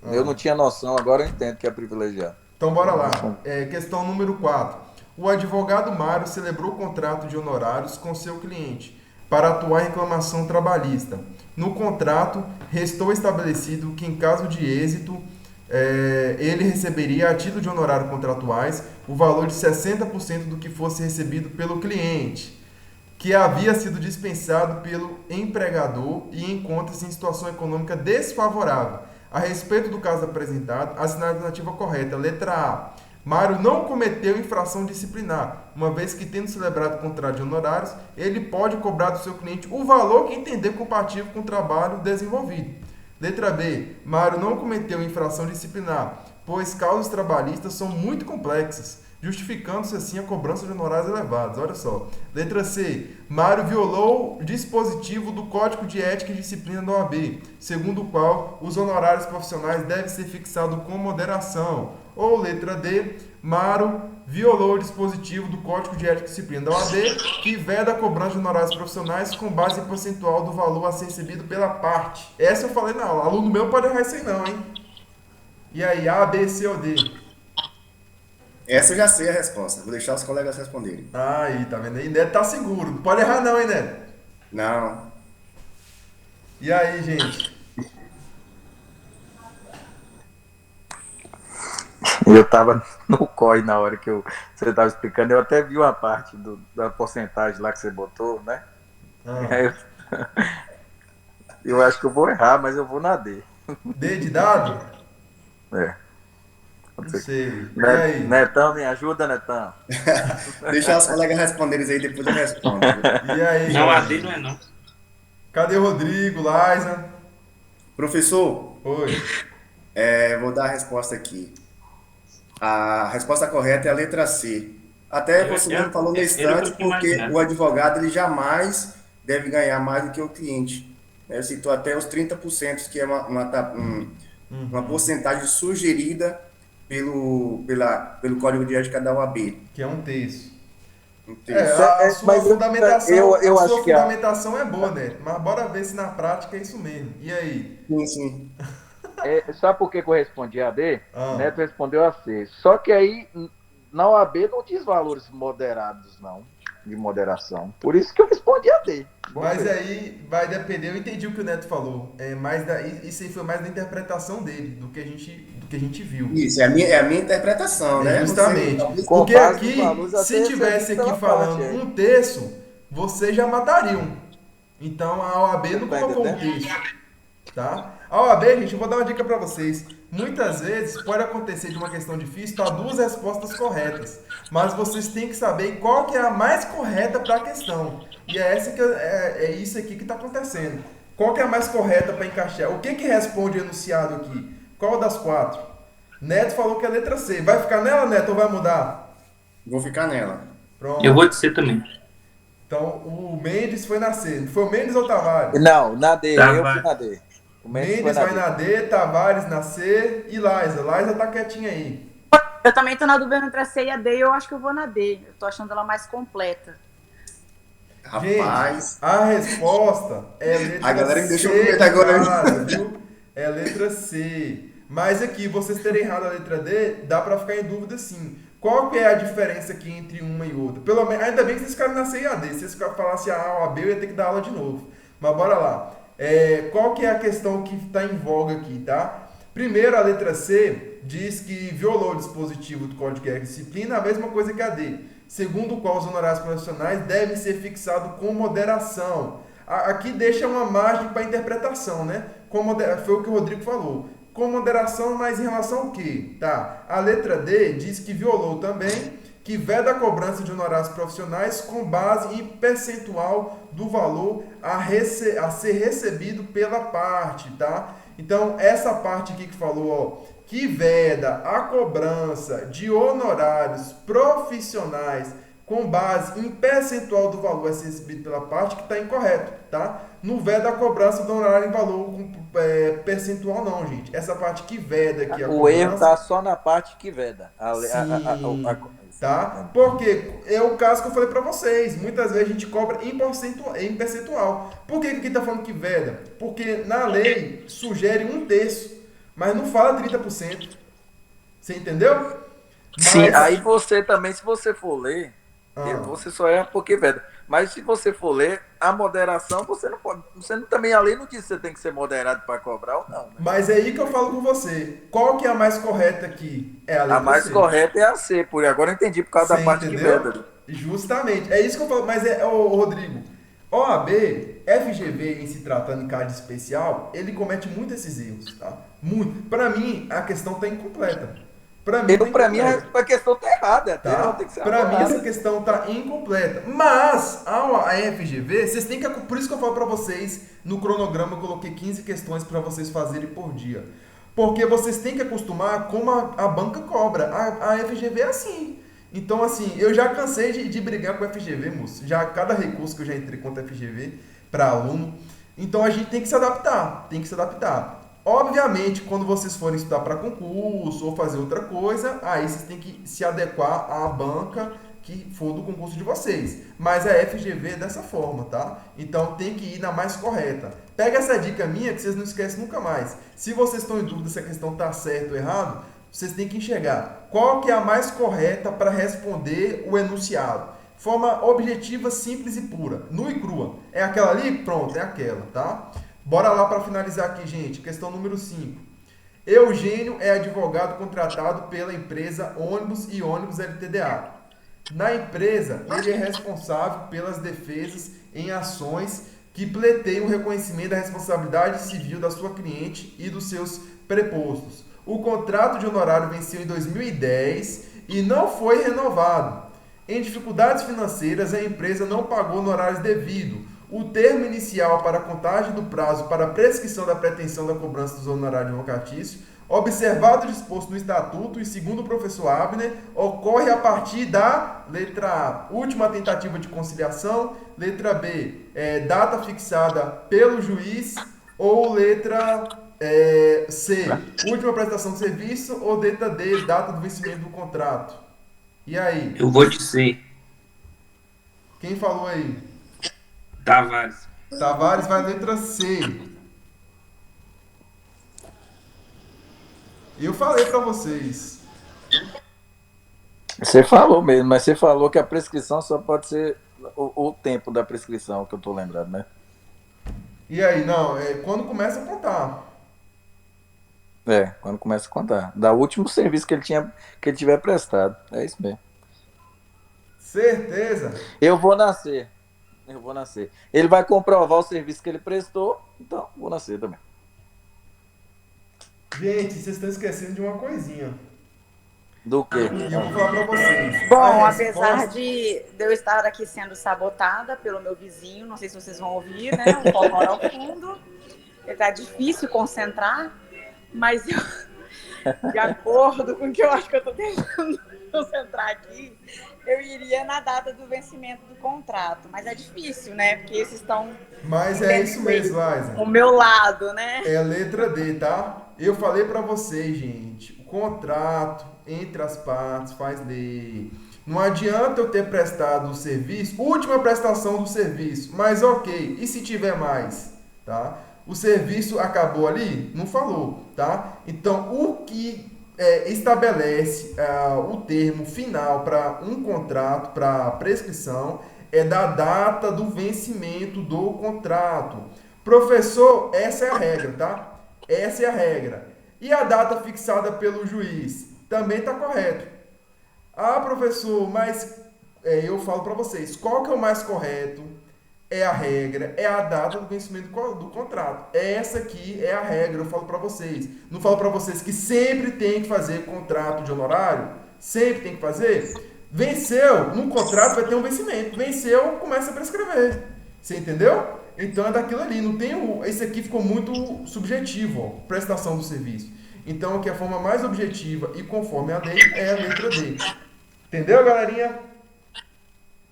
eu não tinha noção. Agora eu entendo que é privilegiado. Então, bora lá. Questão número 4. O advogado Mário celebrou o contrato de honorários com seu cliente para atuar em reclamação trabalhista. No contrato, restou estabelecido que, em caso de êxito, ele receberia, a título de honorários contratuais, o valor de 60% do que fosse recebido pelo cliente, que havia sido dispensado pelo empregador e encontra-se em situação econômica desfavorável. A respeito do caso apresentado, assinar a alternativa correta. Letra A. Mário não cometeu infração disciplinar, uma vez que, tendo celebrado o contrato de honorários, ele pode cobrar do seu cliente o valor que entender compatível com o trabalho desenvolvido. Letra B. Mário não cometeu infração disciplinar, pois causas trabalhistas são muito complexas, justificando-se assim a cobrança de honorários elevados. Olha só. Letra C. Mário violou o dispositivo do Código de Ética e Disciplina da OAB, segundo o qual os honorários profissionais devem ser fixados com moderação. Ou letra D. Mário violou o dispositivo do Código de Ética e Disciplina da OAB, que veda a cobrança de honorários profissionais com base em percentual do valor a ser recebido pela parte. Essa eu falei na aula. Aluno meu pode errar isso aí não, hein? E aí, A, B, C ou D? Essa eu já sei a resposta. Vou deixar os colegas responderem. Aí, tá vendo aí? Neto tá seguro. Não pode errar não, hein, Neto? Não. E aí, gente? Eu tava no COI na hora que você tava explicando, eu até vi uma parte da porcentagem lá que você botou, né? Aí eu acho que eu vou errar, mas eu vou na D. D de dado? É. Não sei. E aí? Netão, me ajuda, Netão. Deixar os colegas responderem aí, depois eu respondo. E aí? Não, a gente? D não é não. Cadê o Rodrigo, Liza? Professor, Oi. vou dar a resposta aqui. A resposta correta é a letra C. Até você mesmo falou no instante, porque o advogado ele jamais deve ganhar mais do que o cliente. Citou até os 30%, que é uma porcentagem sugerida pelo Código de Ética da OAB. Que é um terço. A sua fundamentação, eu a acho sua que fundamentação é boa, né? Mas bora ver se na prática é isso mesmo. E aí? Sim. Sabe por que eu respondi a D? Ah. Neto respondeu a C. Só que aí, na OAB não diz valores moderados, não, de moderação. Por isso que eu respondi a D. Mas aí vai depender, eu entendi o que o Neto falou. Isso aí foi mais da interpretação dele, do que a gente viu. Isso, é a minha interpretação, né? Justamente. Porque aqui, se tivesse aqui falando um terço, vocês já matariam. Então a OAB não colocou um terço. Tá? A OAB, gente, eu vou dar uma dica para vocês. Muitas vezes pode acontecer de uma questão difícil, tá duas respostas corretas. Mas vocês têm que saber qual que é a mais correta para a questão. E é isso aqui que está acontecendo. Qual que é a mais correta para encaixar? O que responde o enunciado aqui? Qual das quatro? Neto falou que é a letra C. Vai ficar nela, Neto, ou vai mudar? Vou ficar nela. Pronto. Eu vou de C também. Então, o Mendes foi na C. Foi o Mendes ou o Tavares? Não, na D. Tá, eu vai. fui na D. O Mendes vai na D, Tavares na C e Liza. Liza tá quietinha aí. Eu também tô na dúvida entre a C e a D e eu acho que eu vou na D. Eu tô achando ela mais completa. Rapaz. Gente, a resposta é letra C. A galera me deixou com medo agora. Casa, viu? É letra C. Mas aqui, vocês terem errado a letra D, dá pra ficar em dúvida sim. Qual que é a diferença aqui entre uma e outra? Pelo menos, ainda bem que vocês ficaram na C e a D. Se vocês falassem A ou a B, eu ia ter que dar aula de novo. Mas bora lá. Qual que é a questão que está em voga aqui, tá? Primeiro, a letra C diz que violou o dispositivo do Código de Ética e Disciplina, a mesma coisa que a D. Segundo o qual os honorários profissionais devem ser fixados com moderação. Aqui deixa uma margem para interpretação, né? Foi o que o Rodrigo falou. Com moderação, mas em relação ao quê? Tá. A letra D diz que violou também, que veda a cobrança de honorários profissionais com base em percentual do valor a ser recebido pela parte, tá? Então, essa parte aqui que falou, ó, que veda a cobrança de honorários profissionais com base em percentual do valor a ser recebido pela parte, que está incorreto, tá? Não veda a cobrança do honorário em valor percentual não, gente. Essa parte que veda aqui a cobrança... O erro está só na parte que veda. Tá? Porque é o caso que eu falei para vocês. Muitas vezes a gente cobra em percentual. Por que aqui está falando que veda? Porque na lei sugere um terço, mas não fala 30%. Você entendeu? Sim, aí você também, se você for ler, você só erra porque veda. Mas se você for ler, a moderação, você não pode. Também a lei não diz que você tem que ser moderado para cobrar ou não. Né? Mas é aí que eu falo com você. Qual que é a mais correta aqui? É a letra C. A mais C. correta é a C, por agora eu entendi por causa da parte entendeu? que veda. Justamente. É isso que eu falo. Mas Rodrigo, OAB, FGV em se tratando em caso especial, ele comete muito esses erros, tá? Muito. Para mim, a questão está incompleta. Para mim, a questão está errada. Tá? Para mim, essa questão está incompleta. Mas, a FGV, vocês têm que... Por isso que eu falo para vocês, no cronograma eu coloquei 15 questões para vocês fazerem por dia. Porque vocês têm que acostumar como a banca cobra. A FGV é assim. Então, assim, eu já cansei de brigar com o FGV, moço. Já cada recurso que eu já entrei contra o FGV para aluno. Então, a gente tem que se adaptar, tem que se adaptar. Obviamente, quando vocês forem estudar para concurso ou fazer outra coisa, aí vocês têm que se adequar à banca que for do concurso de vocês. Mas a FGV é dessa forma, tá? Então, tem que ir na mais correta. Pega essa dica minha que vocês não esquecem nunca mais. Se vocês estão em dúvida se a questão está certa ou errado, vocês têm que enxergar qual que é a mais correta para responder o enunciado. Forma objetiva, simples e pura. Nua e crua. É aquela ali? Pronto, é aquela, tá? Bora lá para finalizar aqui, gente. Questão número 5. Eugênio é advogado contratado pela empresa Ônibus e Ônibus LTDA. Na empresa, ele é responsável pelas defesas em ações que pleteiam o reconhecimento da responsabilidade civil da sua cliente e dos seus prepostos. O contrato de honorário venceu em 2010 e não foi renovado. Em dificuldades financeiras, a empresa não pagou honorários devido. O termo inicial para a contagem do prazo para a prescrição da pretensão da cobrança dos honorários advocatícios, observado o disposto no Estatuto e segundo o professor Abner, ocorre a partir da letra A, última tentativa de conciliação, letra B, data fixada pelo juiz, ou letra C, última prestação de serviço, ou letra D, data do vencimento do contrato. E aí? Eu vou de C. Quem falou aí? Tavares. Tavares vai letra C. Eu falei pra vocês. Você falou mesmo, mas você falou que a prescrição só pode ser o tempo da prescrição, que eu tô lembrando, né? E aí, não, quando começa a contar. Quando começa a contar. Da último serviço que ele tiver prestado. É isso mesmo. Certeza? Eu vou nascer. Ele vai comprovar o serviço que ele prestou, então vou nascer também. Gente, vocês estão esquecendo de uma coisinha. Do quê? E eu vou falar pra vocês. Bom, A apesar resposta- de eu estar aqui sendo sabotada pelo meu vizinho, não sei se vocês vão ouvir, né? Um forró ao fundo. Tá difícil concentrar, mas eu, de acordo com o que eu acho que eu tô tentando concentrar aqui, eu iria na data do vencimento do contrato. Mas é difícil, né? Porque esses estão Mas é isso mesmo, Liza. o meu lado, né? É a letra D, tá? Eu falei pra vocês, gente, o contrato entre as partes faz lei. Não adianta eu ter prestado o serviço, última prestação do serviço, mas ok, e se tiver mais, tá? O serviço acabou ali? Não falou, tá? Então, o que estabelece o termo final para um contrato, para prescrição, é da data do vencimento do contrato. Professor, essa é a regra, tá? Essa é a regra. E a data fixada pelo juiz? Também está correto. Ah, professor, mas eu falo para vocês, qual que é o mais correto? É a regra, é a data do vencimento do contrato. Essa aqui é a regra, eu falo para vocês. Não falo para vocês que sempre tem que fazer contrato de honorário? Sempre tem que fazer? Venceu, no contrato vai ter um vencimento. Venceu, começa a prescrever. Você entendeu? Então é daquilo ali. Não tem esse aqui ficou muito subjetivo, ó, prestação do serviço. Então, que a forma mais objetiva e conforme a lei é a letra D. Entendeu, galerinha?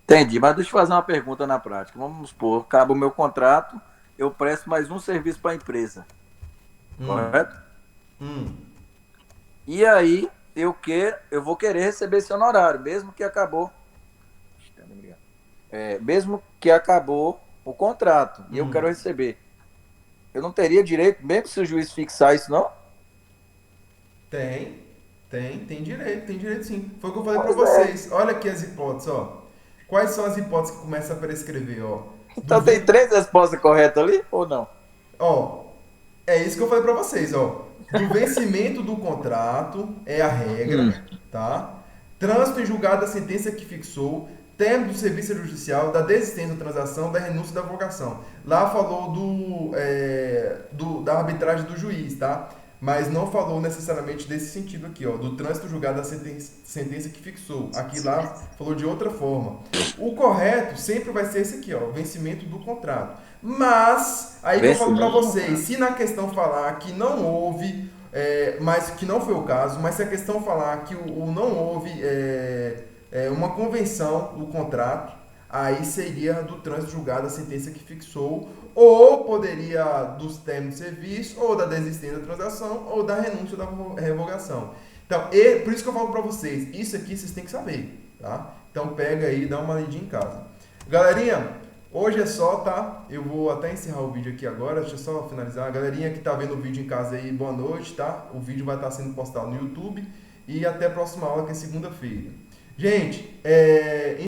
Entendi, mas deixa eu fazer uma pergunta na prática. Vamos supor, acaba o meu contrato, eu presto mais um serviço para a empresa. Correto? E aí, eu vou querer receber esse honorário, mesmo que acabou. Mesmo que acabou o contrato, e eu quero receber. Eu não teria direito, mesmo se o juiz fixar isso, não? Tem direito sim. Foi o que eu falei para vocês. Olha aqui as hipóteses, ó. Quais são as hipóteses que começam a prescrever, ó? Então tem 3 respostas corretas ali, ou não? Ó, é isso que eu falei para vocês, ó. Do vencimento do contrato é a regra, tá? Trânsito em julgado da sentença que fixou, término do serviço judicial, da desistência da transação, da renúncia da avocação. Lá falou da arbitragem do juiz, tá? Mas não falou necessariamente desse sentido aqui, ó, do trânsito julgado da sentença que fixou. Aqui lá falou de outra forma. O correto sempre vai ser esse aqui, ó, vencimento do contrato. Mas, aí que eu falo para vocês, se na questão falar que não houve, mas que não foi o caso, mas se a questão falar que o não houve uma convenção do contrato, aí seria do trânsito julgado a sentença que fixou, ou poderia dos termos de serviço, ou da desistência da transação, ou da renúncia da revogação. Então, por isso que eu falo para vocês, isso aqui vocês têm que saber, tá? Então pega aí e dá uma lidinha em casa. Galerinha, hoje é só, tá? Eu vou até encerrar o vídeo aqui agora, deixa eu só finalizar. Galerinha que tá vendo o vídeo em casa aí, boa noite, tá? O vídeo vai estar sendo postado no YouTube e até a próxima aula, que é segunda-feira. Gente,